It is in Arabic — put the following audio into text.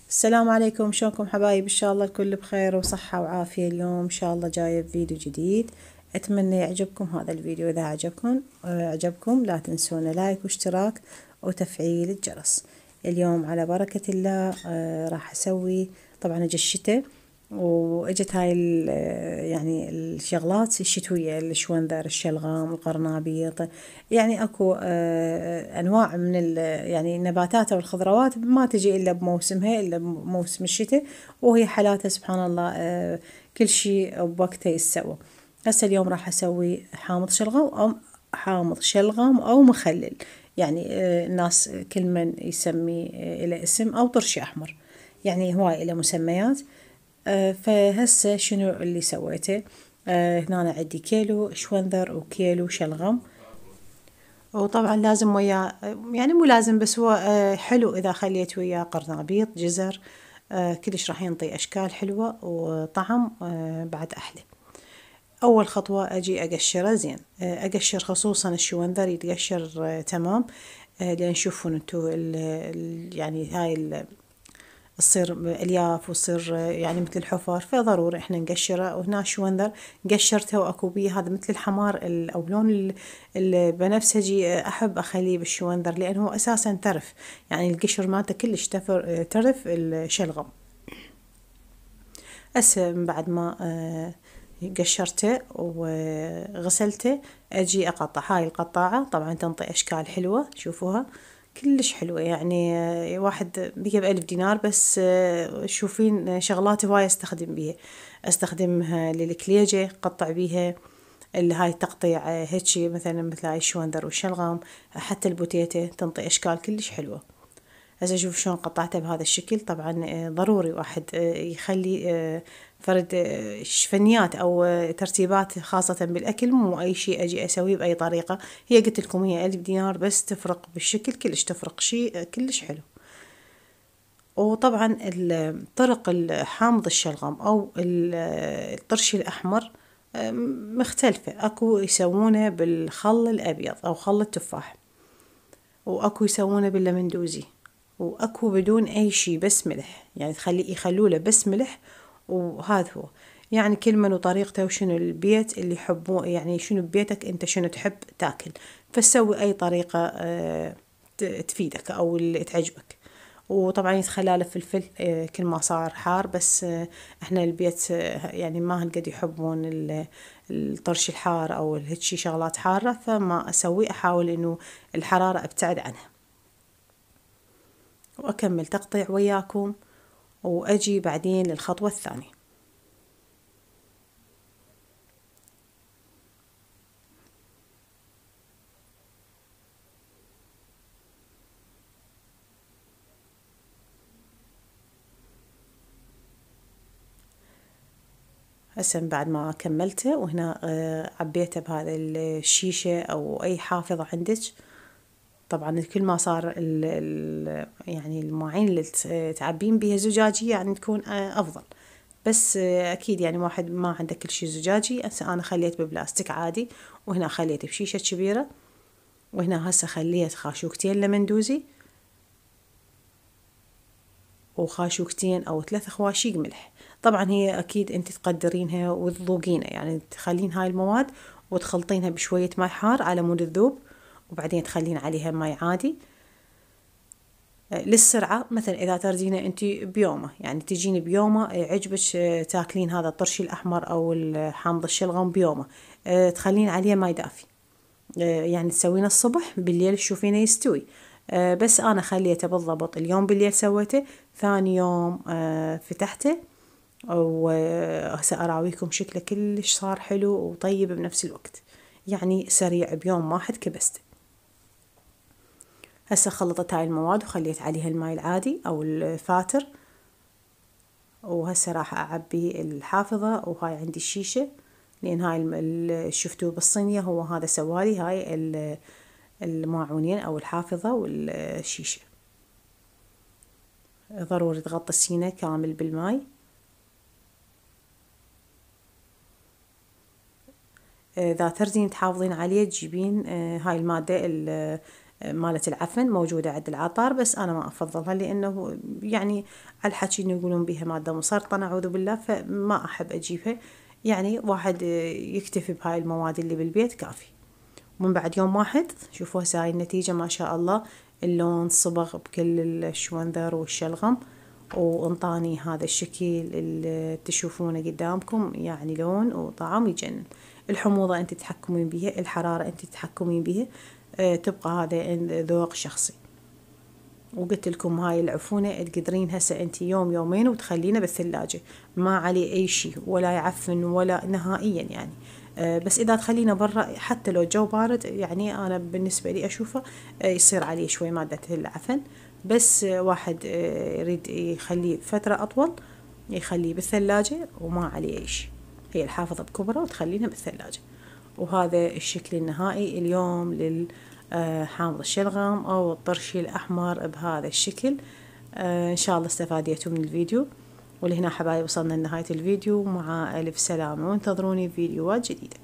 السلام عليكم، شلونكم حبايب؟ ان شاء الله الكل بخير وصحة وعافية. اليوم ان شاء الله جاية بفيديو جديد، اتمنى يعجبكم هذا الفيديو. اذا عجبكم لا تنسونا لايك واشتراك وتفعيل الجرس. اليوم على بركة الله راح اسوي، طبعا اجى الشتاء واجت هاي يعني الشغلات الشتوية، الشوندر، الشلغام، القرنابيط. يعني اكو انواع من يعني النباتات او الخضروات ما تجي الا بموسمها، الا بموسم الشتاء، وهي حالاتها سبحان الله كل شيء بوقته يتسوى. هسه اليوم راح اسوي حامض شلغم او مخلل. يعني الناس كل من يسمي له اسم، او طرشي احمر، يعني هواي له مسميات. فهسه شنو اللي سويته؟ هنا أنا عندي كيلو شونذر وكيلو شلغم، وطبعا لازم وياه، يعني مو لازم، بس هو حلو إذا خليت وياه قرنبيط، جزر. كلش راح ينطي أشكال حلوة وطعم بعد أحلى. أول خطوة أجي أقشره زين، أقشر خصوصا الشونذر يتقشر تمام. لأن شوفون انتو يعني هاي تصير الياف وتصير يعني مثل الحفر، فضروري احنا نقشره. وهنا شونذر قشرته واكو بيه هذا مثل الحمار او لون البنفسجي، احب اخليه بالشونذر لانه اساسا ترف، يعني القشر مالته كلش ترف الشلغم. هسه من بعد ما قشرته وغسلته اجي اقطع. هاي القطاعة طبعا تنطي اشكال حلوة، شوفوها كلش حلوة. يعني واحد بيها ب1000 دينار، بس شوفين شغلات هواية استخدم بيها. استخدمها للكليجة، قطع بيها اللي هاي تقطيع هيجي مثلا مثل هاي الشوندر والشلغم. حتى البوتيتة تنطي اشكال كلش حلوة. هسه شوف شلون قطعته بهذا الشكل. طبعا ضروري واحد يخلي فرد فنيات او ترتيبات خاصة بالاكل، مو اي شيء اجي اسويه باي طريقة. هي قلت لكم هي 1000 دينار، بس تفرق بالشكل كلش، تفرق شيء كلش حلو. وطبعا طرق حامض الشلغم او الطرشي الاحمر مختلفة. اكو يسوونه بالخل الابيض او خل التفاح، واكو يسوونه باللمندوزي، واكو بدون اي شي بس ملح، يعني يخلوله بس ملح. وهذا هو، يعني كل من وطريقته وشنو البيت اللي يحبوه، يعني شنو ببيتك انت شنو تحب تاكل، فسوي اي طريقة تفيدك او اللي تعجبك. وطبعا يتخلى له فلفل كل ما صار حار، بس احنا البيت يعني ما هالقد يحبون الطرش الحار او هيجي شغلات حارة، فما اسوي، احاول انه الحرارة ابتعد عنها. واكمل تقطيع وياكم، واجي بعدين للخطوة الثانية. هسه بعد ما كملته، وهنا عبيته بهذا الشيشة او اي حافظة عندك. طبعا كل ما صار يعني المواعين اللي تعبين بيها زجاجية يعني تكون افضل. بس اكيد يعني واحد ما عنده كل شي زجاجي، هسه انا خليت ببلاستيك عادي، وهنا خليت بشيشة كبيرة. وهنا هسه خليت خاشوقتين لمندوزي، وخاشوقتين او 3 خواشيق ملح. طبعا هي اكيد انت تقدرينها وتذوقينها، يعني تخلين هاي المواد وتخلطينها بشوية ماء حار على مود تذوب، وبعدين تخلين عليها ماء عادي للسرعة. مثلا إذا تردينه أنت بيومه، يعني تجين بيومه عجبك تاكلين هذا الطرشي الأحمر أو حامض الشلغم بيومه، تخلين عليه ماء دافي. يعني تسوينه الصبح، بالليل تشوفينه يستوي. بس أنا خليته بالضبط اليوم بالليل سويته، ثاني يوم فتحته، وهسه أراويكم شكله كلش صار حلو وطيب بنفس الوقت، يعني سريع بيوم واحد كبسته. هسه خلطت هاي المواد وخليت عليها الماء العادي أو الفاتر. وهسه راح أعبي الحافظة، وهاي عندي الشيشة، لأن هاي شفتوه بالصينية هو هذا سوالي هاي الماعونين أو الحافظة والشيشة. ضروري تغطي السينة كامل بالماء. إذا ترزين تحافظين عليه تجيبين هاي المادة مالت العفن موجودة عند العطار، بس أنا ما أفضلها لأنه يعني على الحكي إنه يقولون بيها مادة مسرطنة أعوذ بالله، فما أحب أجيبها. يعني واحد يكتفي بهاي المواد اللي بالبيت كافي. ومن بعد يوم واحد شوفوا هسه هاي النتيجة ما شاء الله، اللون صبغ بكل الشوندر والشلغم، وانطاني هذا الشكل اللي تشوفونه قدامكم، يعني لون وطعم يجنن. الحموضة انت تتحكمين بيها، الحرارة انت تتحكمين بيها، تبقى هذا ذوق شخصي. وقلت لكم هاي العفونة تقدرين هسه انت يوم يومين وتخلينه بالثلاجة، ما عليه اي شيء ولا يعفن ولا نهائيا يعني. بس اذا تخلينه برا حتى لو جو بارد، يعني انا بالنسبة لي اشوفه يصير عليه شوي مادة العفن. بس واحد يريد يخليه فترة اطول يخليه بالثلاجة وما عليه اي شيء، هي الحافظة بكبره وتخلينه بالثلاجة. وهذا الشكل النهائي اليوم حامض الشلغم أو الطرشي الأحمر بهذا الشكل. إن شاء الله استفاديتوا من الفيديو. ولهنا حبايب وصلنا لنهاية الفيديو، مع ألف سلامة، وانتظروني فيديوهات جديدة.